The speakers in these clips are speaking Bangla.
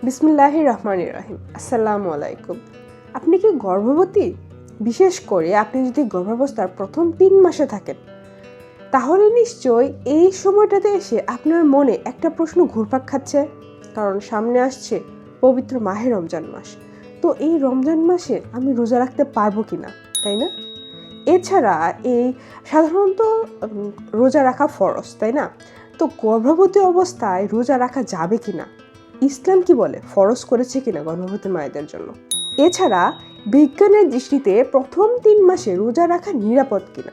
বিসমিল্লাহির রহমানির রহিম। আসসালামু আলাইকুম। আপনি কি গর্ভবতী? বিশেষ করে আপনি যদি গর্ভাবস্থার প্রথম 3 মাসে থাকেন, তাহলে নিশ্চয়ই এই সময়টাতে এসে আপনার মনে একটা প্রশ্ন ঘুরপাক খাচ্ছে। কারণ সামনে আসছে পবিত্র মাহে রমজান মাস। তো এই রমজান মাসে আমি রোজা রাখতে পারবো কিনা, তাই না? এছাড়া সাধারণত রোজা রাখা ফরজ, তাই না? তো গর্ভবতী অবস্থায় রোজা রাখা যাবে কিনা, ইসলাম কি বলে, ফরজ করেছে কিনা গর্ভবতী মায়েদের জন্য? এছাড়া বিজ্ঞানের দৃষ্টিতে প্রথম 3 মাসে রোজা রাখা নিরাপদ কিনা,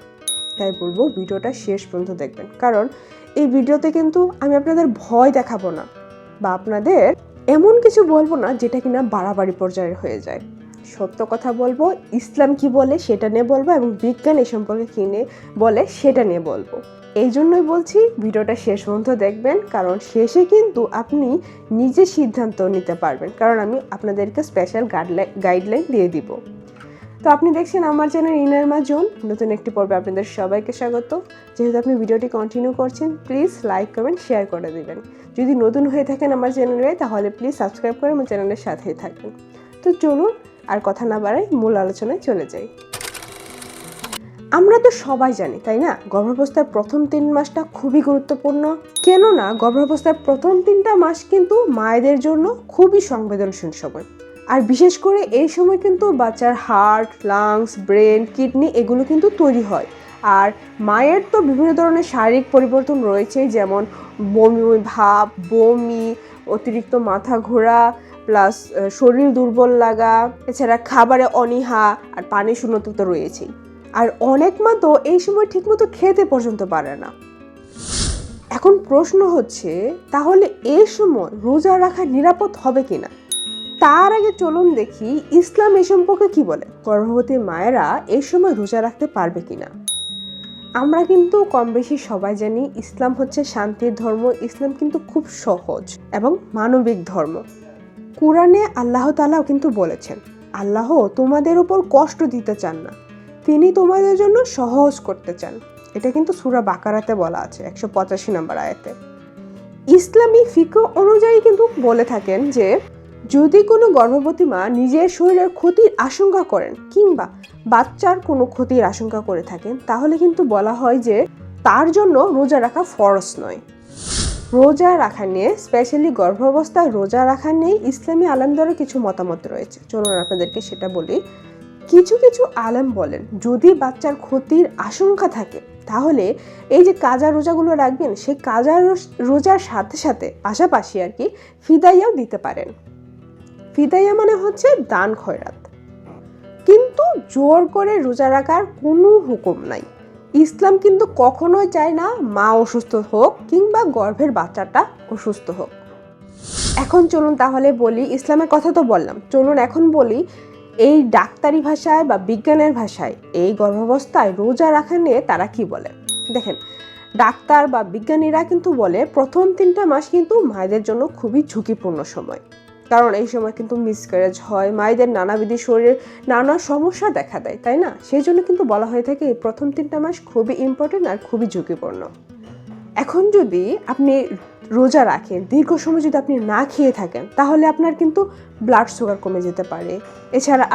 তাই বলবো ভিডিওটা শেষ পর্যন্ত দেখবেন। কারণ এই ভিডিওতে কিন্তু আমি আপনাদের ভয় দেখাবো না বা আপনাদের এমন কিছু বলবো না যেটা কিনা বাড়াবাড়ি পর্যায়ের হয়ে যায়। সত্য কথা বলবো, ইসলাম কি বলে সেটা নিয়ে বলবো, এবং বিজ্ঞান এ সম্পর্কে কি নিয়ে বলে সেটা নিয়ে বলবো। এই জন্যই বলছি ভিডিওটা শেষ পর্যন্ত দেখবেন, কারণ শেষে কিন্তু আপনি নিজে সিদ্ধান্ত নিতে পারবেন, কারণ আমি আপনাদেরকে স্পেশাল গাইডলাইন দিয়ে দিব। তো আপনি দেখছেন আমার চ্যানেল ইনার মাজুন, নতুন একটি পর্বে আপনাদের সবাইকে স্বাগত। যেহেতু আপনি ভিডিওটি কন্টিনিউ করছেন, প্লিজ লাইক কমেন্ট শেয়ার করে দিবেন। যদি নতুন হয়ে থাকেন আমার চ্যানেলে, তাহলে প্লিজ সাবস্ক্রাইব করে আমার চ্যানেলের সাথেই থাকবেন। তো চলুন আর কথা না বাড়াই মূল আলোচনায় চলে যাই। আমরা তো সবাই জানি, তাই না, গর্ভাবস্থার প্রথম 3 মাসটা খুবই গুরুত্বপূর্ণ। কেননা গর্ভাবস্থার প্রথম 3টা মাস কিন্তু মায়েদের জন্য খুবই সংবেদনশীল সময়। আর বিশেষ করে এই সময় কিন্তু বাচ্চার হার্ট, লাংস, ব্রেন, কিডনি এগুলো কিন্তু তৈরি হয়। আর মায়ের তো বিভিন্ন ধরনের শারীরিক পরিবর্তন রয়েছে, যেমন বমি ভাব, বমি, অতিরিক্ত মাথা ঘোরা, প্লাস শরীর দুর্বল লাগা, এছাড়া খাবারে অনীহা আর পানি শূন্যতা তো রয়েছেই। আর অনেক মা তো এই সময় ঠিকমতো খেতে পর্যন্ত পারে না। এখন প্রশ্ন হচ্ছে, তাহলে এই সময় রোজা রাখা নিরাপদ হবে কিনা? তার আগে চলুন দেখি ইসলাম এ সম্পর্কে কি বলে। গর্ভবতী মায়েরা এই সময় রোজা রাখতে পারবে কিনা? আমরা কিন্তু কম বেশি সবাই জানি ইসলাম হচ্ছে শান্তির ধর্ম। ইসলাম কিন্তু খুব সহজ এবং মানবিক ধর্ম। কুরআনে আল্লাহ তাআলাও কিন্তু বলেছেন, আল্লাহ তোমাদের উপর কষ্ট দিতে চান না, তিনি তোমাদের জন্য সহজ করতে চান। এটা কিন্তু সূরা বাকারাতে বলা আছে 185 নম্বর আয়াতে। ইসলামী ফিকহ অনুযায়ী কিন্তু বলে থাকেন যে যদি কোনো গর্ভবতী মা নিজের শরীরের ক্ষতির আশঙ্কা করেন কিংবা বাচ্চার কোনো ক্ষতির আশঙ্কা করে থাকেন, তাহলে কিন্তু বলা হয় যে তার জন্য রোজা রাখা ফরজ নয়। রোজা রাখা নিয়ে, স্পেশালি গর্ভাবস্থায় রোজা রাখা নিয়ে ইসলামী আলেমদেরও কিছু মতামত রয়েছে। চলুন আপনাদেরকে সেটা বলি। কিছু কিছু আলেম বলেন, যদি বাচ্চার ক্ষতির আশঙ্কা থাকে তাহলে এই যে কাজা রোজাগুলো রাখবেন, সেই কাজা রোজার সাথে সাথে পাশাপাশি আর কি ফিদাইয়াও দিতে পারেন। ফিদাইয়া মানে হচ্ছে দান খয়রাত। কিন্তু জোর করে রোজা রাখার কোনো হুকুম নাই। ইসলাম কিন্তু কখনোই চায় না মা অসুস্থ হোক কিংবা গর্ভের বাচ্চাটা অসুস্থ হোক। এখন চলুন তাহলে বলি, ইসলামের কথা তো বললাম, চলুন এখন বলি এই ডাক্তারি ভাষায় বা বিজ্ঞানের ভাষায় এই গর্ভাবস্থায় রোজা রাখা নিয়ে তারা কি বলে। দেখেন, ডাক্তার বা বিজ্ঞানীরা কিন্তু বলে প্রথম 3টা মাস কিন্তু মায়েদের জন্য খুবই ঝুঁকিপূর্ণ সময়। কারণ এই সময় কিন্তু মিসক্যারেজ হয়, মায়েদের নানাবিধি শরীরের নানা সমস্যা দেখা দেয়, তাই না? সেই জন্য কিন্তু বলা হয়ে থাকে এই প্রথম 3টা মাস খুবই ইম্পর্টেন্ট আর খুবই ঝুঁকিপূর্ণ। এখন যদি আপনি রোজা রাখেন, দীর্ঘ সময় যদি আপনি না খেয়ে থাকেন, তাহলে আপনার কিন্তু ব্লাড সুগার কমে যেতে পারে। এছাড়া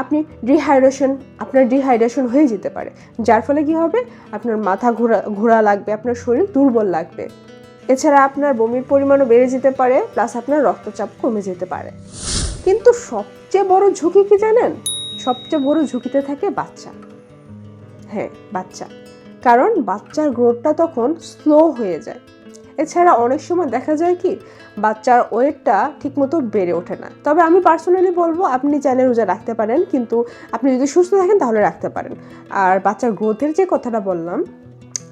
আপনার ডিহাইড্রেশন হয়ে যেতে পারে, যার ফলে কি হবে, আপনার মাথা ঘোরা লাগবে, আপনার শরীর দুর্বল লাগবে। এছাড়া আপনার বমির পরিমাণও বেড়ে যেতে পারে, প্লাস আপনার রক্তচাপ কমে যেতে পারে। কিন্তু সবচেয়ে বড় ঝুঁকি কি জানেন? সবচেয়ে বড় ঝুঁকিতে থাকে বাচ্চা। হ্যাঁ, বাচ্চা। কারণ বাচ্চার গ্রোথটা তখন স্লো হয়ে যায়। এছাড়া অনেক সময় দেখা যায় কি, বাচ্চার ওয়েটটা ঠিকমতো বেড়ে ওঠে না। তবে আমি পার্সোনালি বলবো আপনি চাইলে রোজা রাখতে পারেন, কিন্তু আপনি যদি সুস্থ থাকেন তাহলে রাখতে পারেন। আর বাচ্চার গ্রোথের যে কথাটা বললাম,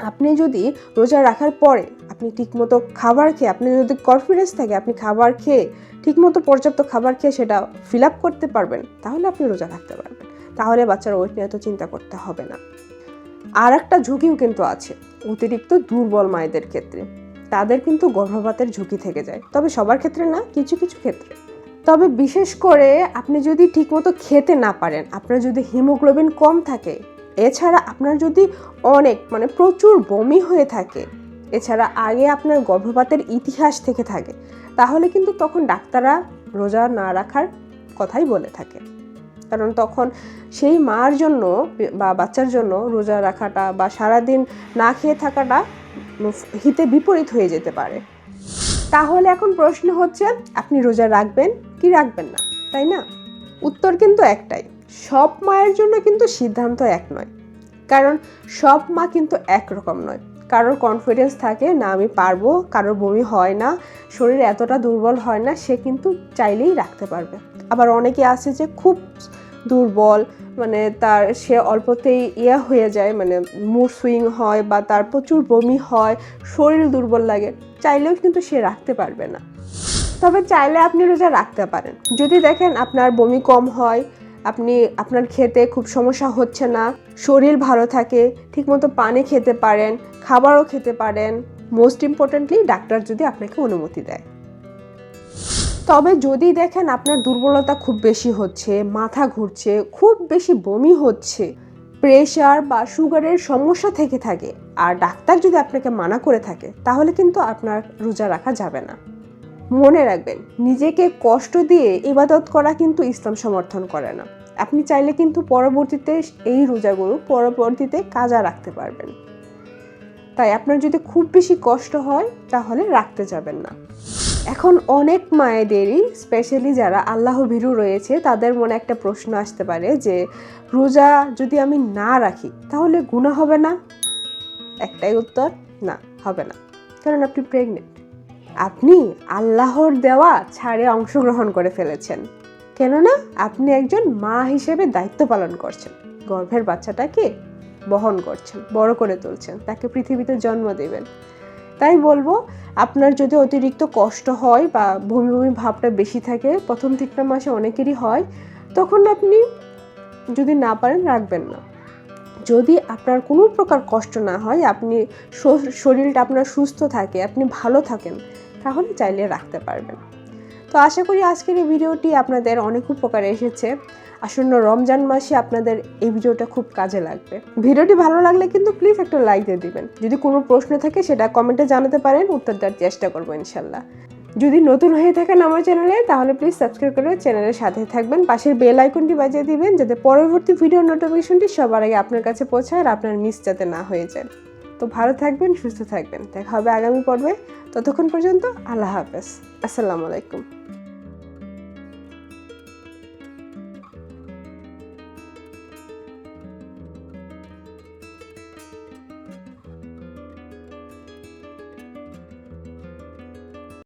আপনি যদি রোজা রাখার পরে আপনি ঠিকমতো খাবার খেয়ে, আপনি যদি কনফিডেন্স থাকে আপনি খাবার খেয়ে ঠিকমতো পর্যাপ্ত খাবার খেয়ে সেটা ফিল আপ করতে পারবেন, তাহলে আপনি রোজা রাখতে পারবেন। তাহলে বাচ্চার ওয়েট নিয়ে এত চিন্তা করতে হবে না। আর একটা ঝুঁকিও কিন্তু আছে অতিরিক্ত দুর্বল মায়েদের ক্ষেত্রে। তাদের কিন্তু গর্ভপাতের ঝুঁকি থেকে যায়, তবে সবার ক্ষেত্রে না, কিছু কিছু ক্ষেত্রে। তবে বিশেষ করে আপনি যদি ঠিকমতো খেতে না পারেন, আপনার যদি হিমোগ্লোবিন কম থাকে, এছাড়া আপনার যদি প্রচুর বমি হয়ে থাকে, এছাড়া আগে আপনার গর্ভপাতের ইতিহাস থেকে থাকে, তাহলে কিন্তু তখন ডাক্তাররা রোজা না রাখার কথাই বলে থাকে। কারণ তখন সেই মার জন্য বা বাচ্চার জন্য রোজা রাখাটা বা সারাদিন না খেয়ে থাকাটা হিতে বিপরীত হয়ে যেতে পারে। তাহলে এখন প্রশ্ন হচ্ছে, আপনি রোজা রাখবেন কি রাখবেন না, তাই না? উত্তর কিন্তু একটাই, সব মায়ের জন্য কিন্তু সিদ্ধান্ত এক নয়। কারণ সব মা কিন্তু একরকম নয়। কারোর কনফিডেন্স থাকে না আমি পারবো, কারোর বমি হয় না, শরীর এতটা দুর্বল হয় না, সে কিন্তু চাইলেই রাখতে পারবে। আবার অনেকে আছে যে খুব দুর্বল, মানে সে অল্পতেই হয়ে যায়, মানে মুড সুইং হয় বা তার প্রচুর বমি হয়, শরীর দুর্বল লাগে, চাইলেও কিন্তু সে রাখতে পারবে না। তবে চাইলে আপনি রোজা রাখতে পারেন যদি দেখেন আপনার বমি কম হয়, আপনার খেতে খুব সমস্যা হচ্ছে না, শরীর ভালো থাকে, ঠিকমতো পানি খেতে পারেন, খাবারও খেতে পারেন, মোস্ট ইম্পর্টেন্টলি ডাক্তার যদি আপনাকে অনুমতি দেয়। তবে যদি দেখেন আপনার দুর্বলতা খুব বেশি হচ্ছে, মাথা ঘুরছে, খুব বেশি বমি হচ্ছে, প্রেশার বা সুগারের সমস্যা থেকে থাকে, আর ডাক্তার যদি আপনাকে মানা করে থাকে, তাহলে কিন্তু আপনার রোজা রাখা যাবে না। মনে রাখবেন, নিজেকে কষ্ট দিয়ে ইবাদত করা কিন্তু ইসলাম সমর্থন করে না। আপনি চাইলে কিন্তু পরবর্তীতে এই রোজাগুলো পরবর্তীতে কাজা রাখতে পারবেন। তাই আপনার যদি খুব বেশি কষ্ট হয় তাহলে রাখতে যাবেন না। এখন অনেক মায়েদেরই, স্পেশালি যারা আল্লাহ ভীরু রয়েছে, তাদের মনে একটা প্রশ্ন আসতে পারে যে রোজা যদি আমি না রাখি তাহলে গুনাহ হবে না? একটাই উত্তর, না, হবে না। কারণ আপনি প্রেগনেন্ট, আপনি আল্লাহর দেওয়া ছাড়ে অংশগ্রহণ করে ফেলেছেন। কেননা আপনি একজন মা হিসেবে দায়িত্ব পালন করছেন, গর্ভের বাচ্চাটাকে বহন করছেন, বড় করে তুলছেন, তাকে পৃথিবীতে জন্ম দেবেন। তাই বলবো, আপনার যদি অতিরিক্ত কষ্ট হয় বা বমি বমি ভাবটা বেশি থাকে, প্রথম 3টা মাসে অনেকেরই হয়, তখন আপনি যদি না পারেন রাখবেন না। যদি আপনার কোনো প্রকার কষ্ট না হয়, আপনি শরীরটা আপনার সুস্থ থাকে, আপনি ভালো থাকেন, তাহলে চাইলে রাখতে পারবেন। তো আশা করি আজকের এই ভিডিওটি আপনাদের অনেক উপকারে এসেছে। আসন্ন রমজান মাসে আপনাদের এই ভিডিওটা খুব কাজে লাগবে। ভিডিওটি ভালো লাগলে কিন্তু প্লিজ একটা লাইক দিয়ে দিবেন। যদি কোনো প্রশ্ন থাকে সেটা কমেন্টে জানাতে পারেন, উত্তর দেওয়ার চেষ্টা করবো ইনশাল্লাহ। যদি নতুন হয়ে থাকেন আমার চ্যানেলে, তাহলে প্লিজ সাবস্ক্রাইব করে চ্যানেলের সাথে থাকবেন, পাশের বেল আইকনটি বাজিয়ে দিবেন, যাতে পরবর্তী ভিডিও নোটিফিকেশনটি সবার আগে আপনার কাছে পৌঁছায় আর আপনার মিস যাতে না হয়ে যায়। তো ভালো থাকবেন, সুস্থ থাকবেন, দেখা হবে আগামী পর্বে। ততক্ষণ পর্যন্ত আল্লাহ হাফেজ, আসসালামু আলাইকুম।